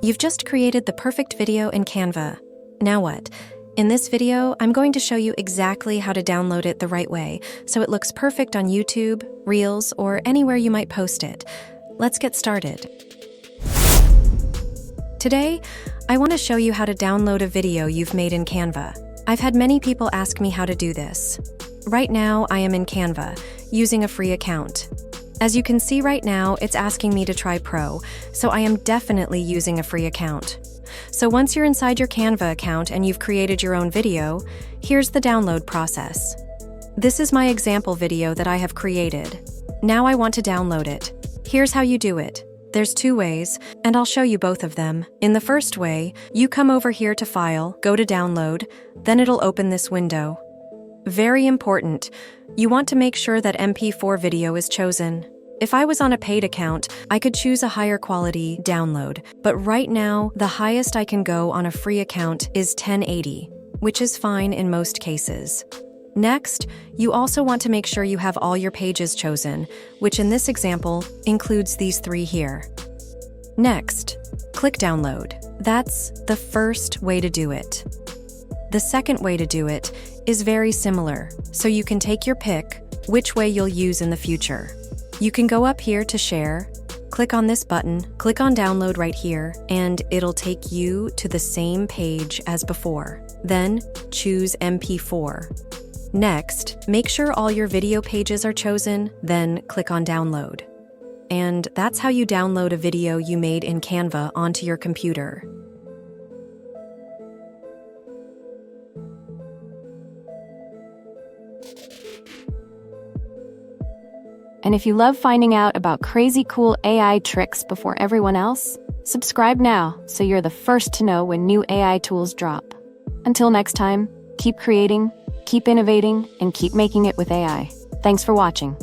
You've just created the perfect video in Canva. Now what? In this video, I'm going to show you exactly how to download it the right way, so it looks perfect on YouTube, Reels, or anywhere you might post it. Let's get started. Today, I want to show you how to download a video you've made in Canva. I've had many people ask me how to do this. Right now, I am in Canva, using a free account. As you can see right now, it's asking me to try Pro, so I am definitely using a free account. So once you're inside your Canva account and you've created your own video, here's the download process. This is my example video that I have created. Now I want to download it. Here's how you do it. There's two ways, and I'll show you both of them. In the first way, you come over here to File, go to Download, then it'll open this window. Very important, you want to make sure that MP4 video is chosen. If I was on a paid account, I could choose a higher quality download, but right now, the highest I can go on a free account is 1080, which is fine in most cases. Next, you also want to make sure you have all your pages chosen, which in this example includes these three here. Next, click Download. That's the first way to do it. The second way to do it is very similar, so you can take your pick which way you'll use in the future. You can go up here to Share, click on this button, click on Download right here, and it'll take you to the same page as before. Then, choose MP4. Next, make sure all your video pages are chosen, then click on Download. And that's how you download a video you made in Canva onto your computer. And if you love finding out about crazy cool AI tricks before everyone else, subscribe now so you're the first to know when new AI tools drop. Until next time, keep creating, keep innovating, and keep making it with AI. Thanks for watching.